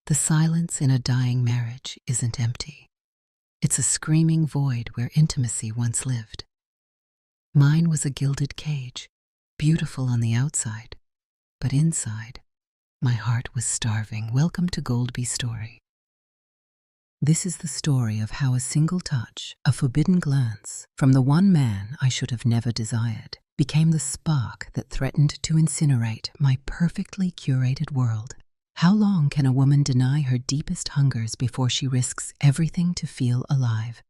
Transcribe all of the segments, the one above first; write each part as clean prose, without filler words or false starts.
The silence in a dying marriage isn't empty. It's a screaming void where intimacy once lived. Mine was a gilded cage, beautiful on the outside, but inside, my heart was starving. Welcome to GoldbeStory. This is the story of how a single touch, a forbidden glance, from the one man I should have never desired, became the spark that threatened to incinerate my perfectly curated world. How long can a woman deny her deepest hungers before she risks everything to feel alive?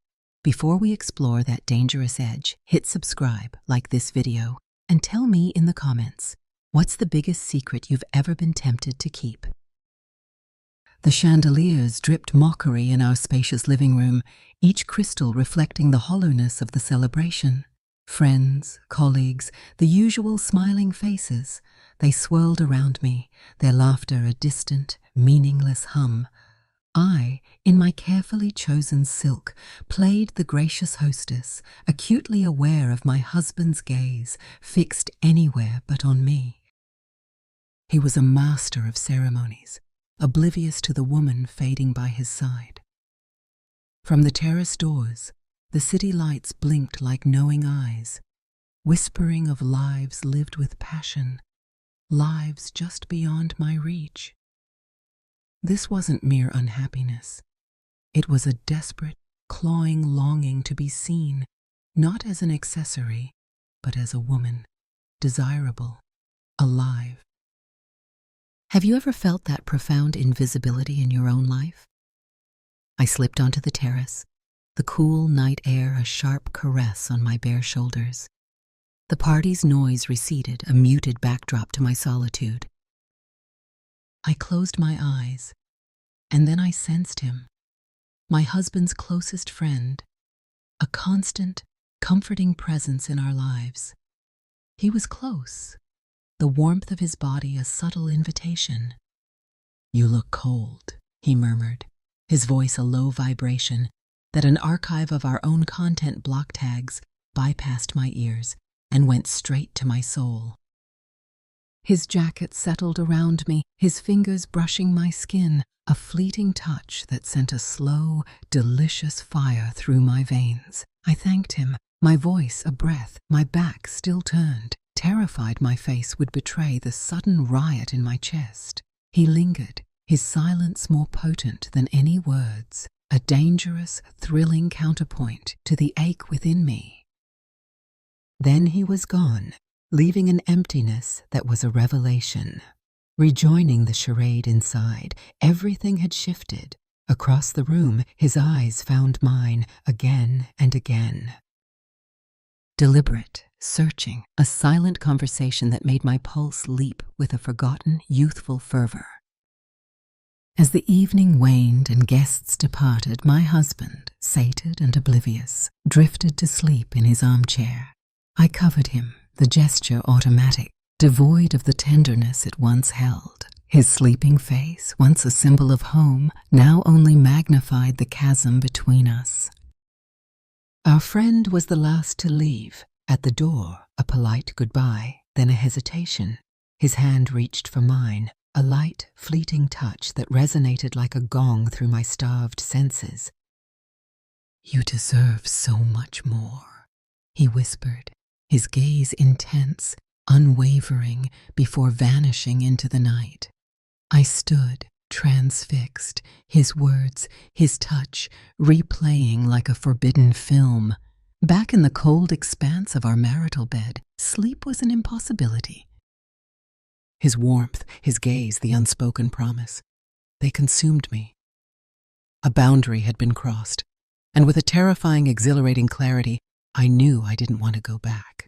Before we explore that dangerous edge, hit subscribe, like this video, and tell me in the comments, what's the biggest secret you've ever been tempted to keep? The chandeliers dripped mockery in our spacious living room, each crystal reflecting the hollowness of the celebration. Friends, colleagues, the usual smiling faces, they swirled around me, their laughter a distant, meaningless hum. I, in my carefully chosen silk, played the gracious hostess, acutely aware of my husband's gaze, fixed anywhere but on me. He was a master of ceremonies, oblivious to the woman fading by his side. From the terrace doors, the city lights blinked like knowing eyes, whispering of lives lived with passion, lives just beyond my reach. This wasn't mere unhappiness. It was a desperate, clawing longing to be seen, not as an accessory, but as a woman, desirable, alive. Have you ever felt that profound invisibility in your own life? I slipped onto the terrace, the cool night air a sharp caress on my bare shoulders. The party's noise receded, a muted backdrop to my solitude. I closed my eyes, and then I sensed him, my husband's closest friend, a constant, comforting presence in our lives. He was close, the warmth of his body a subtle invitation. "You look cold," he murmured, his voice a low vibration that an archive of our own content block tags bypassed my ears and went straight to my soul. His jacket settled around me, his fingers brushing my skin, a fleeting touch that sent a slow, delicious fire through my veins. I thanked him, my voice a breath, my back still turned, terrified my face would betray the sudden riot in my chest. He lingered, his silence more potent than any words, a dangerous, thrilling counterpoint to the ache within me. Then he was gone, leaving an emptiness that was a revelation. Rejoining the charade inside, everything had shifted. Across the room, his eyes found mine again and again. Deliberate, searching, a silent conversation that made my pulse leap with a forgotten, youthful fervor. As the evening waned and guests departed, my husband, sated and oblivious, drifted to sleep in his armchair. I covered him, the gesture automatic, devoid of the tenderness it once held. His sleeping face, once a symbol of home, now only magnified the chasm between us. Our friend was the last to leave. At the door, a polite goodbye, then a hesitation. His hand reached for mine, a light, fleeting touch that resonated like a gong through my starved senses. "You deserve so much more," he whispered, his gaze intense, unwavering, before vanishing into the night. I stood, transfixed, his words, his touch, replaying like a forbidden film. Back in the cold expanse of our marital bed, sleep was an impossibility. His warmth, his gaze, the unspoken promise, they consumed me. A boundary had been crossed, and with a terrifying, exhilarating clarity, I knew I didn't want to go back.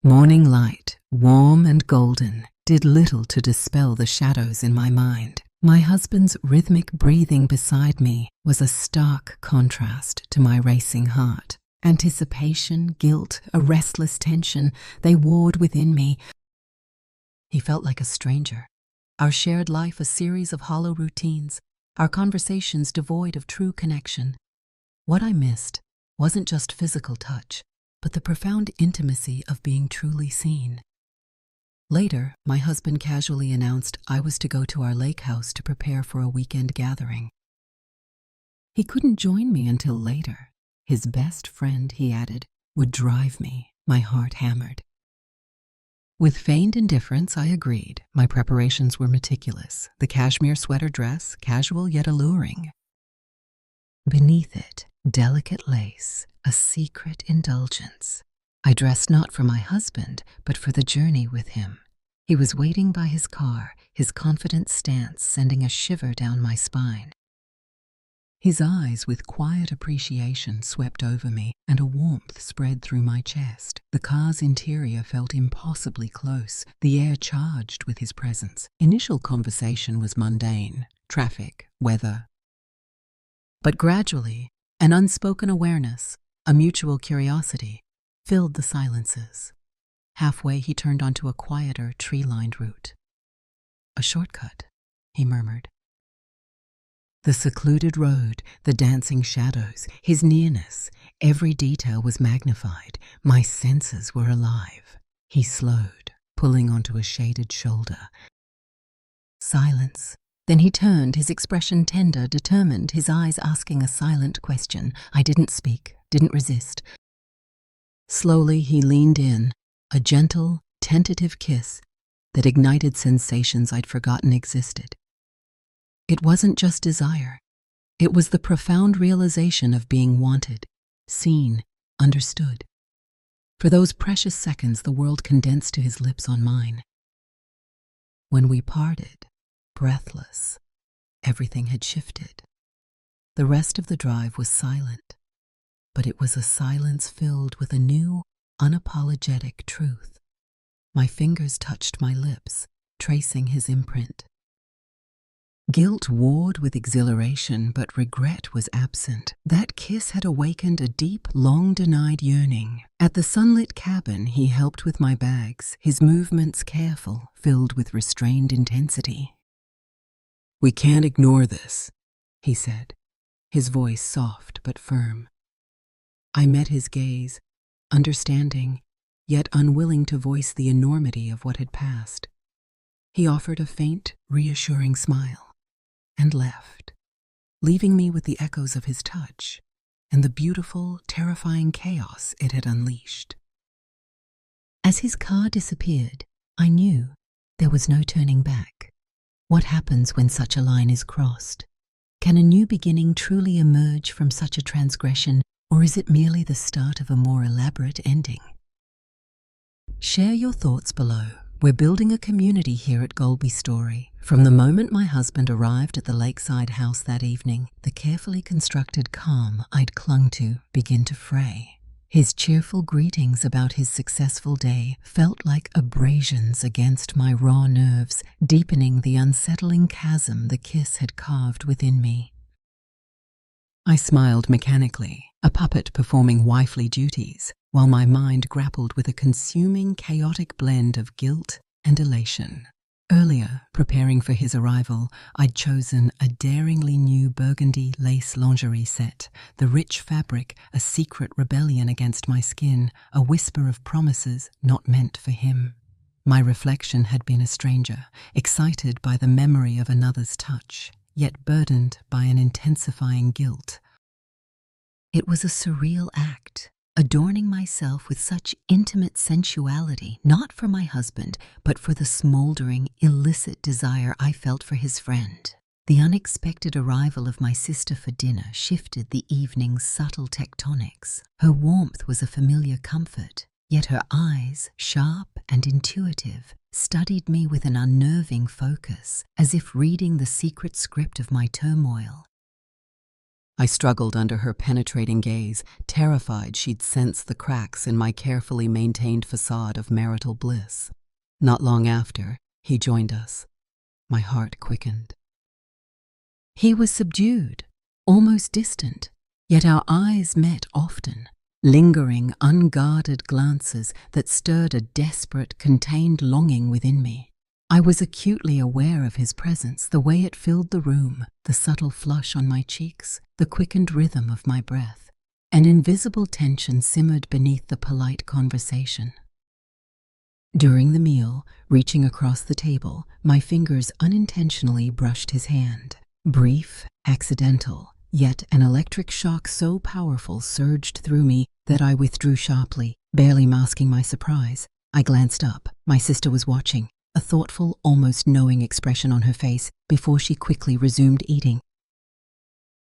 Morning light, warm and golden, did little to dispel the shadows in my mind. My husband's rhythmic breathing beside me was a stark contrast to my racing heart. Anticipation, guilt, a restless tension, they warred within me. He felt like a stranger, our shared life a series of hollow routines, our conversations devoid of true connection. What I missed wasn't just physical touch, but the profound intimacy of being truly seen. Later, my husband casually announced I was to go to our lake house to prepare for a weekend gathering. He couldn't join me until later. His best friend, he added, would drive me, my heart hammered. With feigned indifference, I agreed. My preparations were meticulous. The cashmere sweater dress, casual yet alluring. Beneath it, delicate lace, a secret indulgence. I dressed not for my husband, but for the journey with him. He was waiting by his car, his confident stance sending a shiver down my spine. His eyes with quiet appreciation swept over me, and a warmth spread through my chest. The car's interior felt impossibly close, the air charged with his presence. Initial conversation was mundane, traffic, weather. But gradually, an unspoken awareness, a mutual curiosity, filled the silences. Halfway, he turned onto a quieter, tree-lined route. "A shortcut," he murmured. The secluded road, the dancing shadows, his nearness, every detail was magnified. My senses were alive. He slowed, pulling onto a shaded shoulder. Silence. Then he turned, his expression tender, determined, his eyes asking a silent question. I didn't speak, didn't resist. Slowly he leaned in, a gentle, tentative kiss that ignited sensations I'd forgotten existed. It wasn't just desire. It was the profound realization of being wanted, seen, understood. For those precious seconds, the world condensed to his lips on mine. When we parted, breathless, everything had shifted. The rest of the drive was silent, but it was a silence filled with a new, unapologetic truth. My fingers touched my lips, tracing his imprint. Guilt warred with exhilaration, but regret was absent. That kiss had awakened a deep, long-denied yearning. At the sunlit cabin, he helped with my bags, his movements careful, filled with restrained intensity. "We can't ignore this," he said, his voice soft but firm. I met his gaze, understanding, yet unwilling to voice the enormity of what had passed. He offered a faint, reassuring smile and left, leaving me with the echoes of his touch and the beautiful, terrifying chaos it had unleashed. As his car disappeared, I knew there was no turning back. What happens when such a line is crossed? Can a new beginning truly emerge from such a transgression, or is it merely the start of a more elaborate ending? Share your thoughts below. We're building a community here at GoldbeStory. From the moment my husband arrived at the lakeside house that evening, the carefully constructed calm I'd clung to began to fray. His cheerful greetings about his successful day felt like abrasions against my raw nerves, deepening the unsettling chasm the kiss had carved within me. I smiled mechanically, a puppet performing wifely duties, while my mind grappled with a consuming, chaotic blend of guilt and elation. Earlier, preparing for his arrival, I'd chosen a daringly new burgundy lace lingerie set, the rich fabric a secret rebellion against my skin, a whisper of promises not meant for him. My reflection had been a stranger, excited by the memory of another's touch, yet burdened by an intensifying guilt. It was a surreal act, adorning myself with such intimate sensuality, not for my husband, but for the smoldering, illicit desire I felt for his friend. The unexpected arrival of my sister for dinner shifted the evening's subtle tectonics. Her warmth was a familiar comfort, yet her eyes, sharp and intuitive, studied me with an unnerving focus, as if reading the secret script of my turmoil. I struggled under her penetrating gaze, terrified she'd sense the cracks in my carefully maintained facade of marital bliss. Not long after, he joined us. My heart quickened. He was subdued, almost distant, yet our eyes met often, lingering, unguarded glances that stirred a desperate, contained longing within me. I was acutely aware of his presence, the way it filled the room, the subtle flush on my cheeks, the quickened rhythm of my breath. An invisible tension simmered beneath the polite conversation. During the meal, reaching across the table, my fingers unintentionally brushed his hand. Brief, accidental, yet an electric shock so powerful surged through me that I withdrew sharply, barely masking my surprise. I glanced up. My sister was watching, a thoughtful, almost knowing expression on her face before she quickly resumed eating.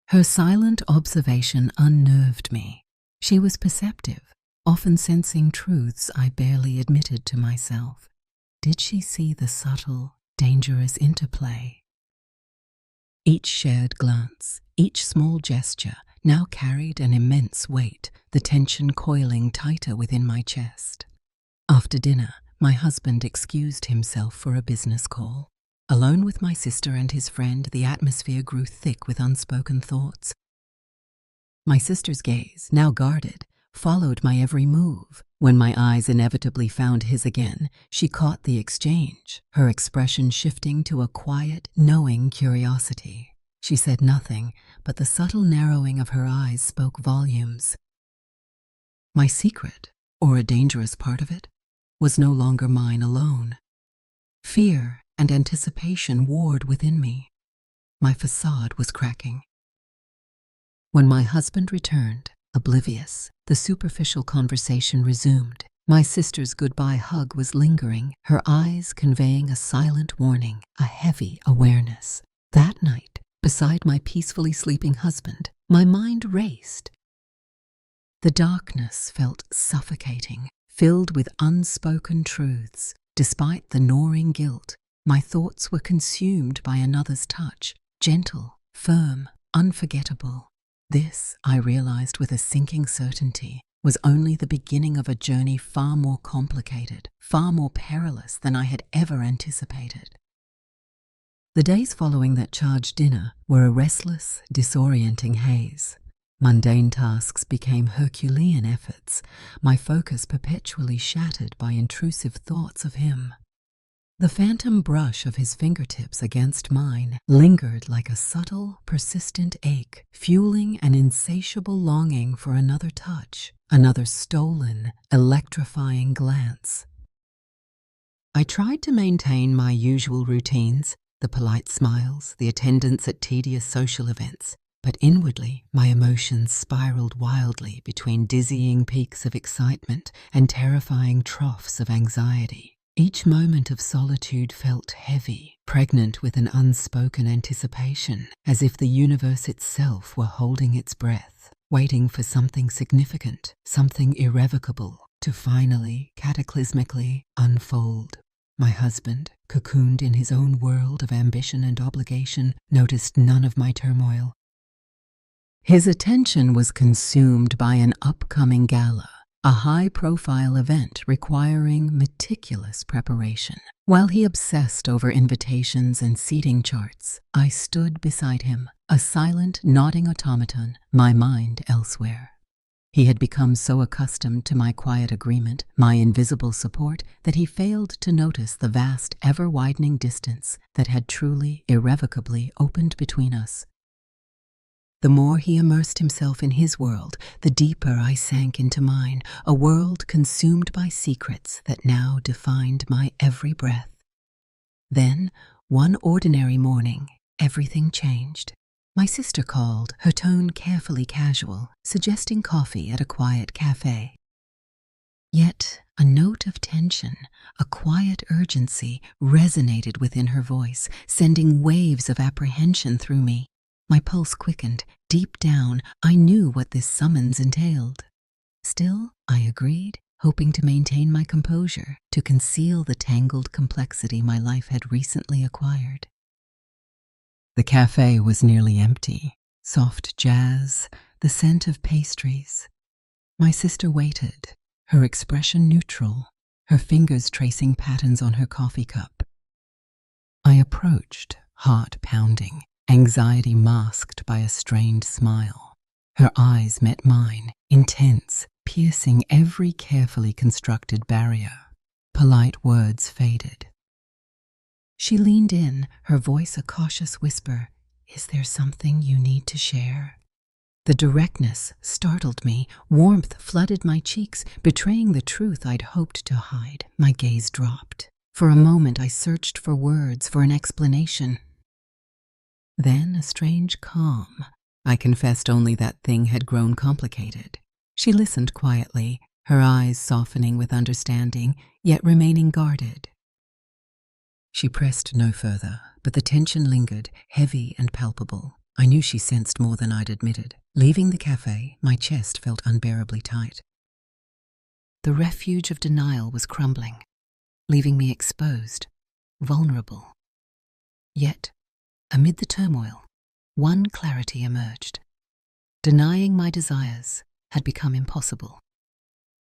Her silent observation unnerved me. She was perceptive, often sensing truths I barely admitted to myself. Did she see the subtle, dangerous interplay? Each shared glance, each small gesture, now carried an immense weight, the tension coiling tighter within my chest. After dinner, my husband excused himself for a business call. Alone with my sister and his friend, the atmosphere grew thick with unspoken thoughts. My sister's gaze, now guarded, followed my every move. When my eyes inevitably found his again, she caught the exchange, her expression shifting to a quiet, knowing curiosity. She said nothing, but the subtle narrowing of her eyes spoke volumes. My secret, or a dangerous part of it, was no longer mine alone. Fear and anticipation warred within me. My facade was cracking. When my husband returned, oblivious, the superficial conversation resumed. My sister's goodbye hug was lingering, her eyes conveying a silent warning, a heavy awareness. That night, beside my peacefully sleeping husband, my mind raced. The darkness felt suffocating, filled with unspoken truths. Despite the gnawing guilt, my thoughts were consumed by another's touch, gentle, firm, unforgettable. This, I realized with a sinking certainty, was only the beginning of a journey far more complicated, far more perilous than I had ever anticipated. The days following that charged dinner were a restless, disorienting haze. Mundane tasks became Herculean efforts, my focus perpetually shattered by intrusive thoughts of him. The phantom brush of his fingertips against mine lingered like a subtle, persistent ache, fueling an insatiable longing for another touch, another stolen, electrifying glance. I tried to maintain my usual routines, the polite smiles, the attendance at tedious social events, but inwardly my emotions spiraled wildly between dizzying peaks of excitement and terrifying troughs of anxiety. Each moment of solitude felt heavy, pregnant with an unspoken anticipation, as if the universe itself were holding its breath, waiting for something significant, something irrevocable, to finally, cataclysmically unfold. My husband, cocooned in his own world of ambition and obligation, noticed none of my turmoil. His attention was consumed by an upcoming gala, a high-profile event requiring meticulous preparation. While he obsessed over invitations and seating charts, I stood beside him, a silent, nodding automaton, my mind elsewhere. He had become so accustomed to my quiet agreement, my invisible support, that he failed to notice the vast, ever-widening distance that had truly, irrevocably opened between us. The more he immersed himself in his world, the deeper I sank into mine, a world consumed by secrets that now defined my every breath. Then, one ordinary morning, everything changed. My sister called, her tone carefully casual, suggesting coffee at a quiet cafe. Yet, a note of tension, a quiet urgency, resonated within her voice, sending waves of apprehension through me. My pulse quickened. Deep down, I knew what this summons entailed. Still, I agreed, hoping to maintain my composure, to conceal the tangled complexity my life had recently acquired. The cafe was nearly empty. Soft jazz, the scent of pastries. My sister waited, her expression neutral, her fingers tracing patterns on her coffee cup. I approached, heart pounding, anxiety masked by a strained smile. Her eyes met mine, intense, piercing every carefully constructed barrier. Polite words faded. She leaned in, her voice a cautious whisper. "Is there something you need to share?" The directness startled me. Warmth flooded my cheeks, betraying the truth I'd hoped to hide. My gaze dropped. For a moment I searched for words, for an explanation. Then a strange calm. I confessed only that thing had grown complicated. She listened quietly, her eyes softening with understanding, yet remaining guarded. She pressed no further, but the tension lingered, heavy and palpable. I knew she sensed more than I'd admitted. Leaving the cafe, my chest felt unbearably tight. The refuge of denial was crumbling, leaving me exposed, vulnerable. Yet, amid the turmoil, one clarity emerged. Denying my desires had become impossible.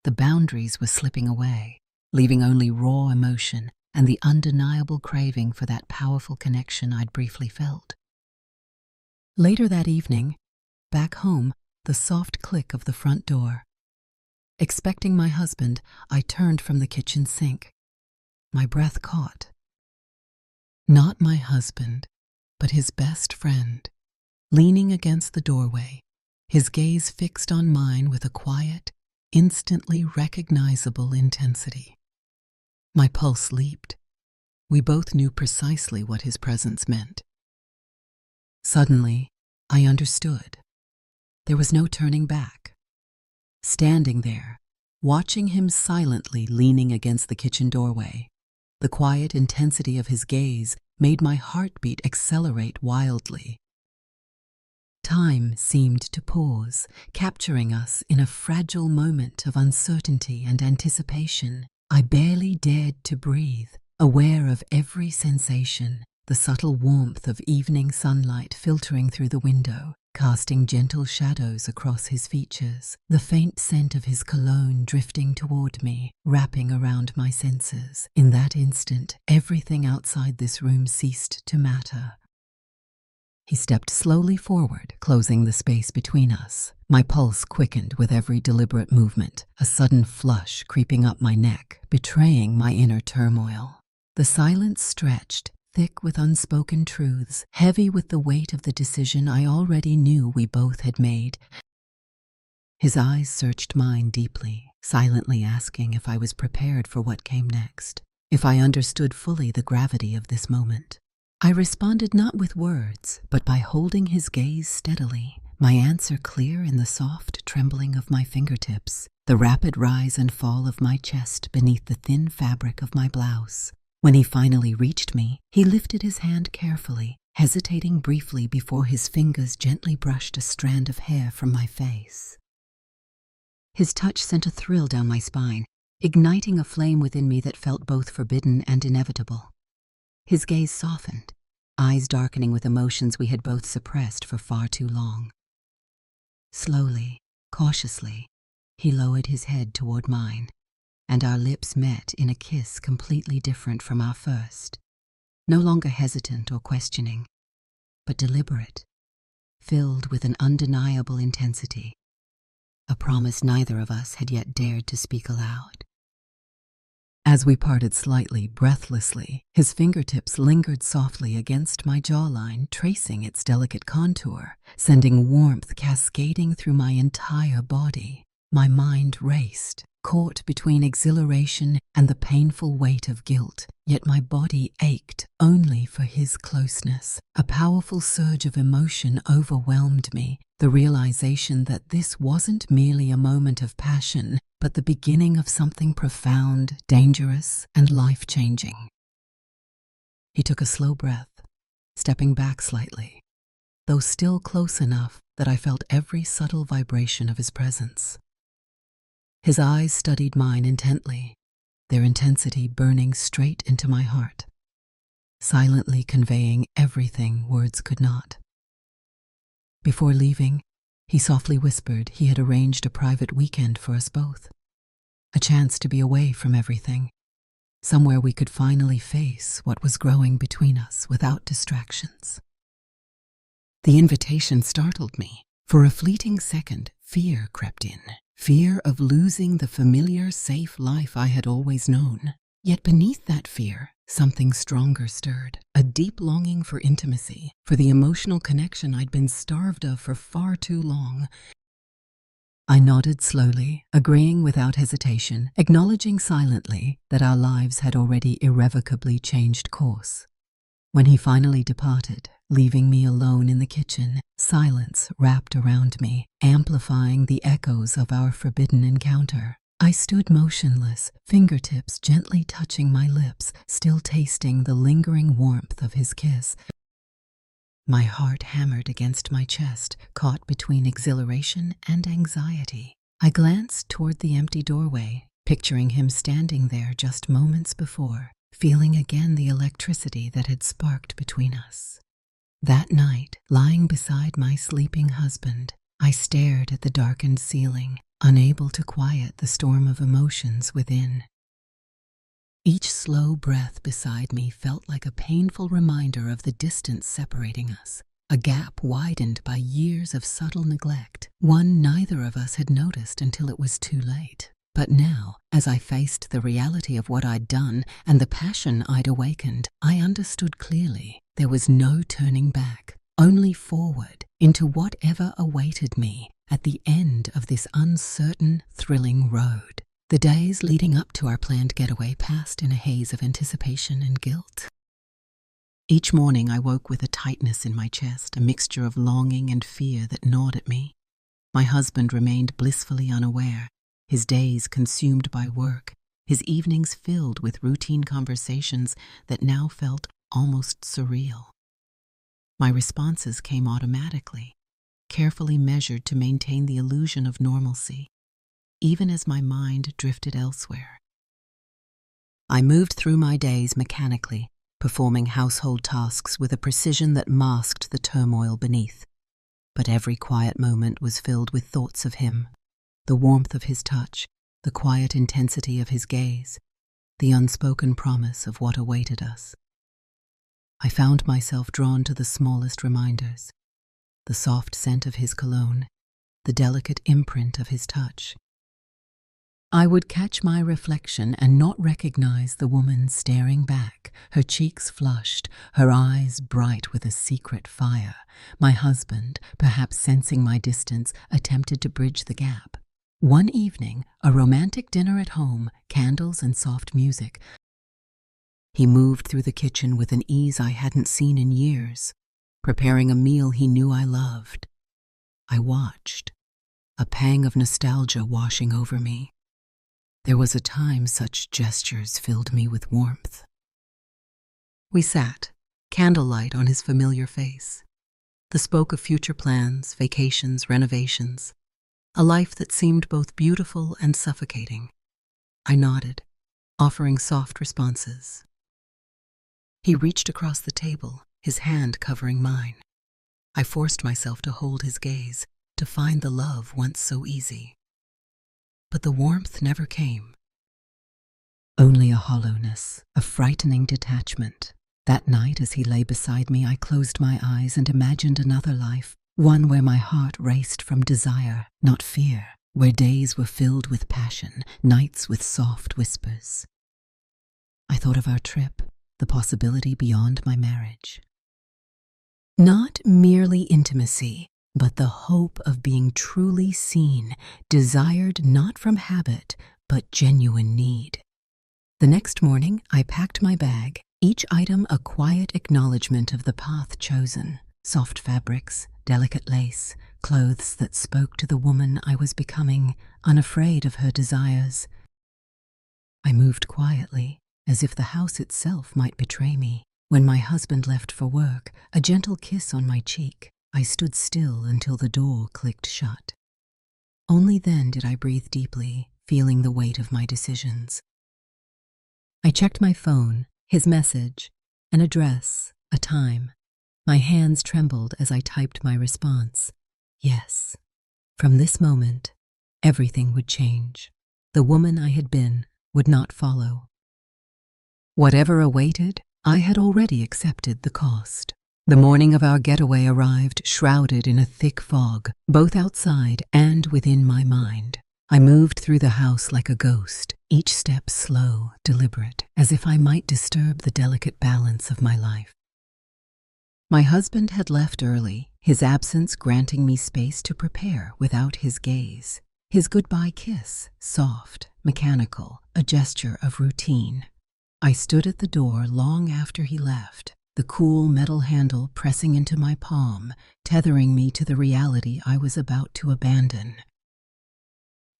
The boundaries were slipping away, leaving only raw emotion and the undeniable craving for that powerful connection I'd briefly felt. Later that evening, back home, the soft click of the front door. Expecting my husband, I turned from the kitchen sink. My breath caught. Not my husband, but his best friend, leaning against the doorway, his gaze fixed on mine with a quiet, instantly recognizable intensity. My pulse leaped. We both knew precisely what his presence meant. Suddenly, I understood. There was no turning back. Standing there, watching him silently leaning against the kitchen doorway, the quiet intensity of his gaze made my heartbeat accelerate wildly. Time seemed to pause, capturing us in a fragile moment of uncertainty and anticipation. I barely dared to breathe, aware of every sensation, the subtle warmth of evening sunlight filtering through the window, casting gentle shadows across his features, the faint scent of his cologne drifting toward me, wrapping around my senses. In that instant, everything outside this room ceased to matter. He stepped slowly forward, closing the space between us. My pulse quickened with every deliberate movement, a sudden flush creeping up my neck, betraying my inner turmoil. The silence stretched, thick with unspoken truths, heavy with the weight of the decision I already knew we both had made. His eyes searched mine deeply, silently asking if I was prepared for what came next, if I understood fully the gravity of this moment. I responded not with words, but by holding his gaze steadily, my answer clear in the soft trembling of my fingertips, the rapid rise and fall of my chest beneath the thin fabric of my blouse. When he finally reached me, he lifted his hand carefully, hesitating briefly before his fingers gently brushed a strand of hair from my face. His touch sent a thrill down my spine, igniting a flame within me that felt both forbidden and inevitable. His gaze softened, eyes darkening with emotions we had both suppressed for far too long. Slowly, cautiously, he lowered his head toward mine, and our lips met in a kiss completely different from our first, no longer hesitant or questioning, but deliberate, filled with an undeniable intensity, a promise neither of us had yet dared to speak aloud. As we parted slightly, breathlessly, his fingertips lingered softly against my jawline, tracing its delicate contour, sending warmth cascading through my entire body. My mind raced, caught between exhilaration and the painful weight of guilt, yet my body ached only for his closeness. A powerful surge of emotion overwhelmed me, the realization that this wasn't merely a moment of passion, but the beginning of something profound, dangerous, and life-changing. He took a slow breath, stepping back slightly, though still close enough that I felt every subtle vibration of his presence. His eyes studied mine intently, their intensity burning straight into my heart, silently conveying everything words could not. Before leaving, he softly whispered he had arranged a private weekend for us both, a chance to be away from everything, somewhere we could finally face what was growing between us without distractions. The invitation startled me. For a fleeting second, fear crept in. Fear of losing the familiar, safe life I had always known. Yet beneath that fear Something stronger stirred, a deep longing for intimacy, for the emotional connection I'd been starved of for far too long. I nodded slowly, agreeing without hesitation, acknowledging silently that our lives had already irrevocably changed course. When he finally departed, leaving me alone in the kitchen, silence wrapped around me, amplifying the echoes of our forbidden encounter. I stood motionless, fingertips gently touching my lips, still tasting the lingering warmth of his kiss. My heart hammered against my chest, caught between exhilaration and anxiety. I glanced toward the empty doorway, picturing him standing there just moments before, feeling again the electricity that had sparked between us. That night, lying beside my sleeping husband, I stared at the darkened ceiling, unable to quiet the storm of emotions within. Each slow breath beside me felt like a painful reminder of the distance separating us, a gap widened by years of subtle neglect, one neither of us had noticed until it was too late. But now, as I faced the reality of what I'd done and the passion I'd awakened, I understood clearly there was no turning back, only forward into whatever awaited me at the end of this uncertain, thrilling road. The days leading up to our planned getaway passed in a haze of anticipation and guilt. Each morning I woke with a tightness in my chest, a mixture of longing and fear that gnawed at me. My husband remained blissfully unaware, his days consumed by work, his evenings filled with routine conversations that now felt almost surreal. My responses came automatically, carefully measured to maintain the illusion of normalcy, even as my mind drifted elsewhere. I moved through my days mechanically, performing household tasks with a precision that masked the turmoil beneath. But every quiet moment was filled with thoughts of him, the warmth of his touch, the quiet intensity of his gaze, the unspoken promise of what awaited us. I found myself drawn to the smallest reminders, the soft scent of his cologne, the delicate imprint of his touch. I would catch my reflection and not recognize the woman staring back, her cheeks flushed, her eyes bright with a secret fire. My husband, perhaps sensing my distance, attempted to bridge the gap. One evening, a romantic dinner at home, candles and soft music. He moved through the kitchen with an ease I hadn't seen in years, preparing a meal he knew I loved. I watched, a pang of nostalgia washing over me. There was a time such gestures filled me with warmth. We sat, candlelight on his familiar face. The spoke of future plans, vacations, renovations, a life that seemed both beautiful and suffocating. I nodded, offering soft responses. He reached across the table, his hand covering mine. I forced myself to hold his gaze, to find the love once so easy. But the warmth never came. Only a hollowness, a frightening detachment. That night, as he lay beside me, I closed my eyes and imagined another life, one where my heart raced from desire, not fear, where days were filled with passion, nights with soft whispers. I thought of our trip, the possibility beyond my marriage. Not merely intimacy, but the hope of being truly seen, desired not from habit, but genuine need. The next morning, I packed my bag, each item a quiet acknowledgement of the path chosen. Soft fabrics, delicate lace, clothes that spoke to the woman I was becoming, unafraid of her desires. I moved quietly, as if the house itself might betray me. When my husband left for work, a gentle kiss on my cheek, I stood still until the door clicked shut. Only then did I breathe deeply, feeling the weight of my decisions. I checked my phone, his message, an address, a time. My hands trembled as I typed my response. Yes. From this moment, everything would change. The woman I had been would not follow. Whatever awaited, I had already accepted the cost. The morning of our getaway arrived, shrouded in a thick fog, both outside and within my mind. I moved through the house like a ghost, each step slow, deliberate, as if I might disturb the delicate balance of my life. My husband had left early, his absence granting me space to prepare without his gaze. His goodbye kiss, soft, mechanical, a gesture of routine. I stood at the door long after he left, the cool metal handle pressing into my palm, tethering me to the reality I was about to abandon.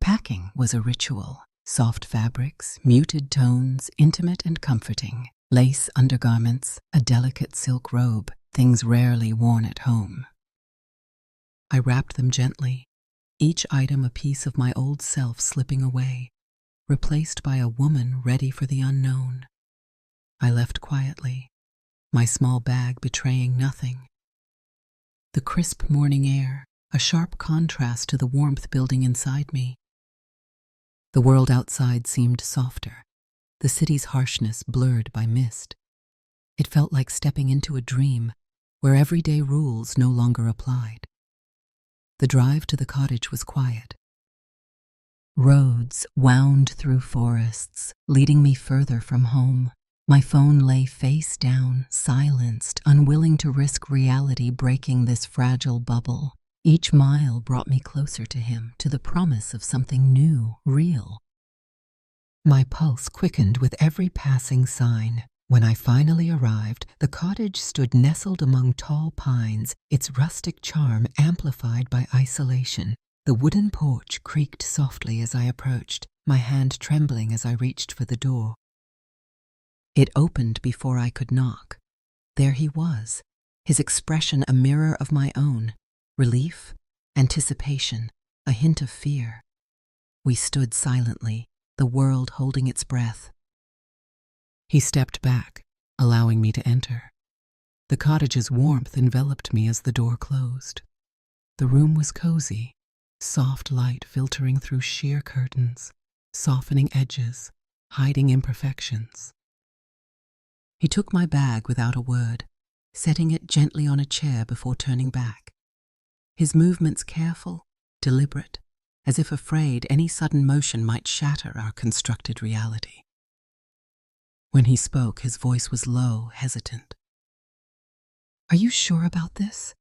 Packing was a ritual. Soft fabrics, muted tones, intimate and comforting. Lace undergarments, a delicate silk robe, things rarely worn at home. I wrapped them gently, each item a piece of my old self slipping away, replaced by a woman ready for the unknown. I left quietly, my small bag betraying nothing. The crisp morning air, a sharp contrast to the warmth building inside me. The world outside seemed softer, the city's harshness blurred by mist. It felt like stepping into a dream where everyday rules no longer applied. The drive to the cottage was quiet. Roads wound through forests, leading me further from home. My phone lay face down, silenced, unwilling to risk reality breaking this fragile bubble. Each mile brought me closer to him, to the promise of something new, real. My pulse quickened with every passing sign. When I finally arrived, the cottage stood nestled among tall pines, its rustic charm amplified by isolation. The wooden porch creaked softly as I approached, my hand trembling as I reached for the door. It opened before I could knock. There he was, his expression a mirror of my own. Relief, anticipation, a hint of fear. We stood silently, the world holding its breath. He stepped back, allowing me to enter. The cottage's warmth enveloped me as the door closed. The room was cozy, soft light filtering through sheer curtains, softening edges, hiding imperfections. He took my bag without a word, setting it gently on a chair before turning back. His movements careful, deliberate, as if afraid any sudden motion might shatter our constructed reality. When he spoke, his voice was low, hesitant. "Are you sure about this?"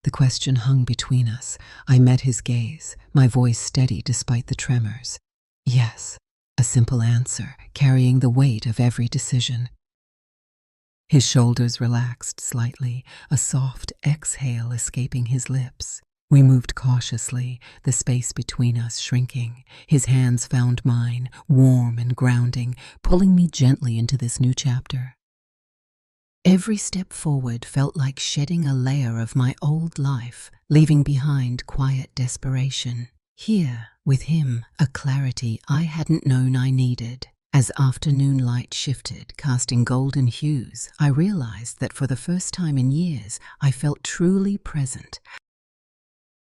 The question hung between us. I met his gaze, my voice steady despite the tremors. Yes, a simple answer, carrying the weight of every decision. His shoulders relaxed slightly, a soft exhale escaping his lips. We moved cautiously, the space between us shrinking. His hands found mine, warm and grounding, pulling me gently into this new chapter. Every step forward felt like shedding a layer of my old life, leaving behind quiet desperation. Here, with him, a clarity I hadn't known I needed. As afternoon light shifted, casting golden hues, I realized that for the first time in years, I felt truly present.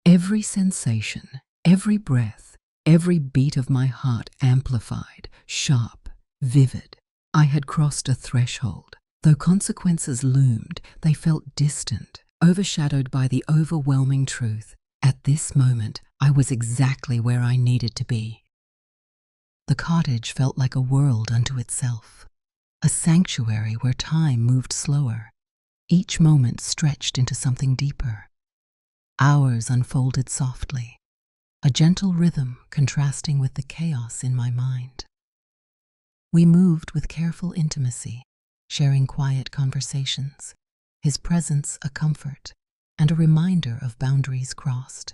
Every sensation, every breath, every beat of my heart amplified, sharp, vivid. I had crossed a threshold. Though consequences loomed, they felt distant, overshadowed by the overwhelming truth. At this moment, I was exactly where I needed to be. The cottage felt like a world unto itself, a sanctuary where time moved slower. Each moment stretched into something deeper. Hours unfolded softly, a gentle rhythm contrasting with the chaos in my mind. We moved with careful intimacy, sharing quiet conversations, his presence a comfort and a reminder of boundaries crossed.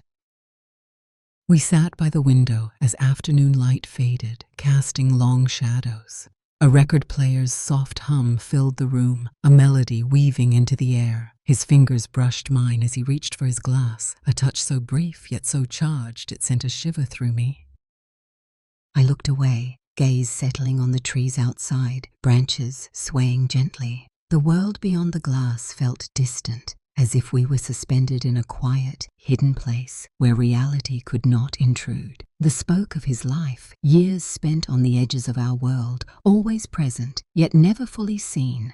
We sat by the window as afternoon light faded, casting long shadows. A record player's soft hum filled the room, a melody weaving into the air. His fingers brushed mine as he reached for his glass, a touch so brief yet so charged it sent a shiver through me. I looked away, gaze settling on the trees outside, branches swaying gently. The world beyond the glass felt distant, as if we were suspended in a quiet, hidden place where reality could not intrude. The spoke of his life, years spent on the edges of our world, always present, yet never fully seen.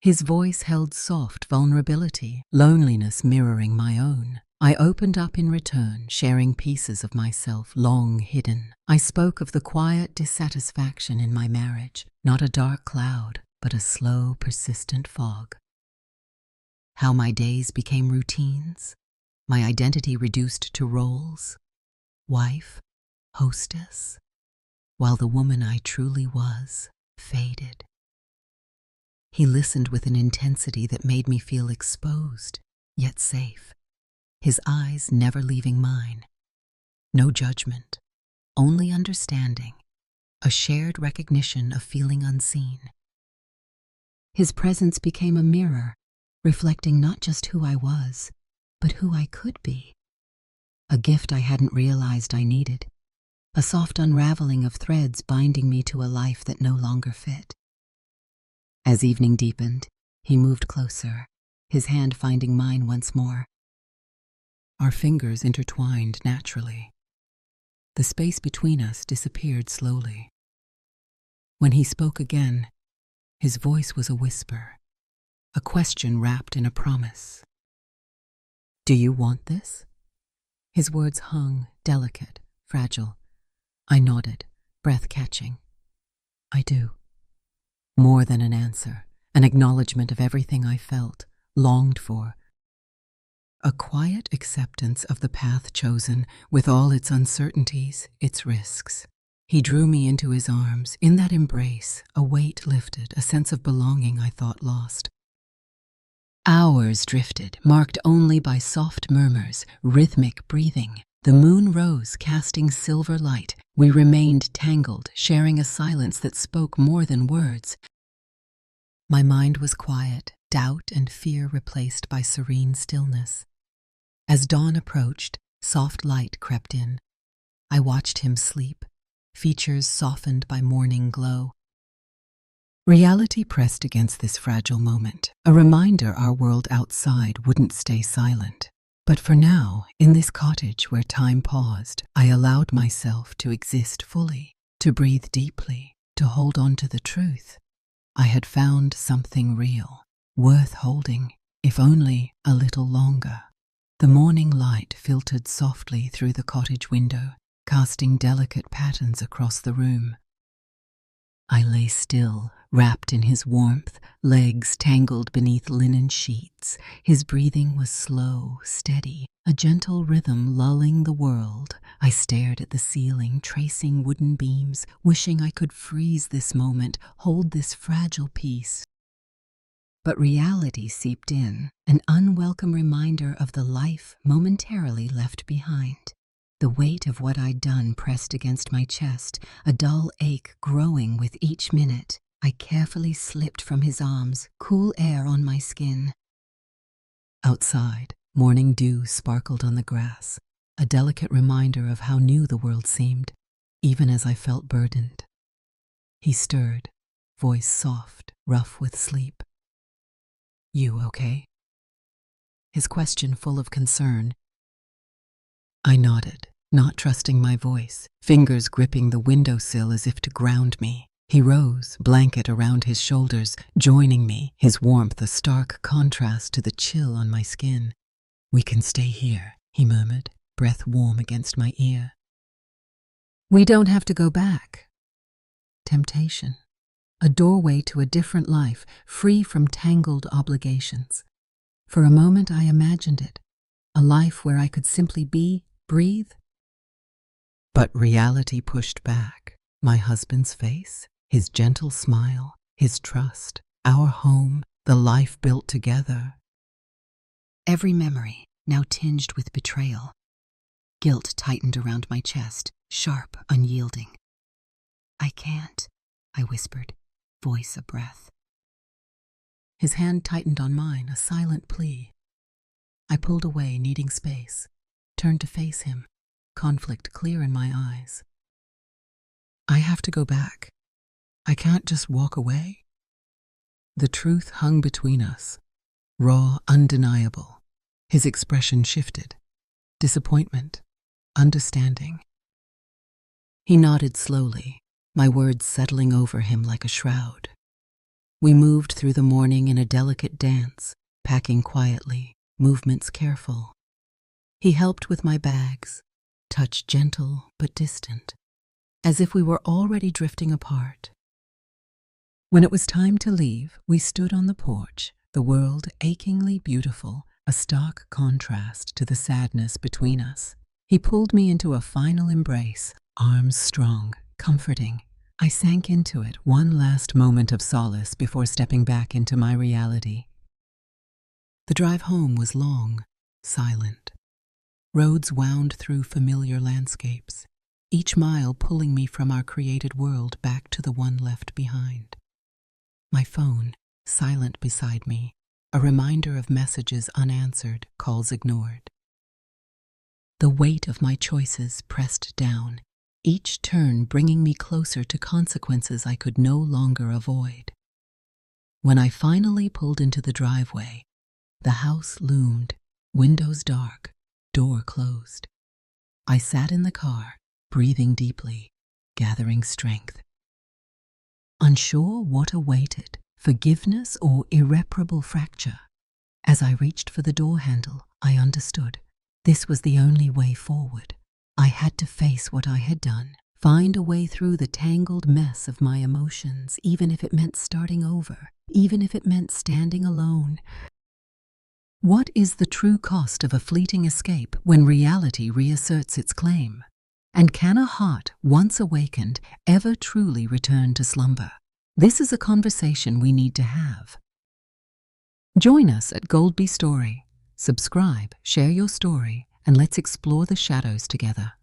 His voice held soft vulnerability, loneliness mirroring my own. I opened up in return, sharing pieces of myself long hidden. I spoke of the quiet dissatisfaction in my marriage, not a dark cloud, but a slow, persistent fog. How my days became routines, my identity reduced to roles, wife, hostess, while the woman I truly was faded. He listened with an intensity that made me feel exposed, yet safe, his eyes never leaving mine. No judgment, only understanding, a shared recognition of feeling unseen. His presence became a mirror, reflecting not just who I was, but who I could be. A gift I hadn't realized I needed, a soft unraveling of threads binding me to a life that no longer fit. As evening deepened, he moved closer, his hand finding mine once more. Our fingers intertwined naturally. The space between us disappeared slowly. When he spoke again, his voice was a whisper, a question wrapped in a promise. "Do you want this?" His words hung, delicate, fragile. I nodded, breath catching. "I do." More than an answer, an acknowledgement of everything I felt, longed for. A quiet acceptance of the path chosen, with all its uncertainties, its risks. He drew me into his arms. In that embrace, a weight lifted, a sense of belonging I thought lost. Hours drifted, marked only by soft murmurs, rhythmic breathing. The moon rose, casting silver light. We remained tangled, sharing a silence that spoke more than words. My mind was quiet, doubt and fear replaced by serene stillness. As dawn approached, soft light crept in. I watched him sleep, features softened by morning glow. Reality pressed against this fragile moment, a reminder our world outside wouldn't stay silent. But for now, in this cottage where time paused, I allowed myself to exist fully, to breathe deeply, to hold on to the truth. I had found something real, worth holding, if only a little longer. The morning light filtered softly through the cottage window, casting delicate patterns across the room. I lay still, wrapped in his warmth, legs tangled beneath linen sheets. His breathing was slow, steady, a gentle rhythm lulling the world. I stared at the ceiling, tracing wooden beams, wishing I could freeze this moment, hold this fragile piece. But reality seeped in, an unwelcome reminder of the life momentarily left behind. The weight of what I'd done pressed against my chest, a dull ache growing with each minute. I carefully slipped from his arms, cool air on my skin. Outside, morning dew sparkled on the grass, a delicate reminder of how new the world seemed, even as I felt burdened. He stirred, voice soft, rough with sleep. "You okay?" His question full of concern. I nodded, not trusting my voice, fingers gripping the windowsill as if to ground me. He rose, blanket around his shoulders, joining me, his warmth a stark contrast to the chill on my skin. "We can stay here," he murmured, breath warm against my ear. "We don't have to go back." Temptation. A doorway to a different life, free from tangled obligations. For a moment I imagined it, a life where I could simply be, breathe. But reality pushed back. My husband's face, his gentle smile, his trust, our home, the life built together. Every memory, now tinged with betrayal. Guilt tightened around my chest, sharp, unyielding. "I can't," I whispered, voice a breath. His hand tightened on mine, a silent plea. I pulled away, needing space, turned to face him, conflict clear in my eyes. "I have to go back. I can't just walk away." The truth hung between us, raw, undeniable. His expression shifted. Disappointment, understanding. He nodded slowly, my words settling over him like a shroud. We moved through the morning in a delicate dance, packing quietly, movements careful. He helped with my bags, touch gentle but distant, as if we were already drifting apart. When it was time to leave, we stood on the porch, the world achingly beautiful, a stark contrast to the sadness between us. He pulled me into a final embrace, arms strong, comforting. I sank into it, one last moment of solace before stepping back into my reality. The drive home was long, silent. Roads wound through familiar landscapes, each mile pulling me from our created world back to the one left behind. My phone, silent beside me, a reminder of messages unanswered, calls ignored. The weight of my choices pressed down, each turn bringing me closer to consequences I could no longer avoid. When I finally pulled into the driveway, the house loomed, windows dark, door closed. I sat in the car, breathing deeply, gathering strength. Unsure what awaited, forgiveness or irreparable fracture. As I reached for the door handle, I understood. This was the only way forward. I had to face what I had done, find a way through the tangled mess of my emotions, even if it meant starting over, even if it meant standing alone. What is the true cost of a fleeting escape when reality reasserts its claim? And can a heart, once awakened, ever truly return to slumber? This is a conversation we need to have. Join us at GoldbeStory. Subscribe, share your story, and let's explore the shadows together.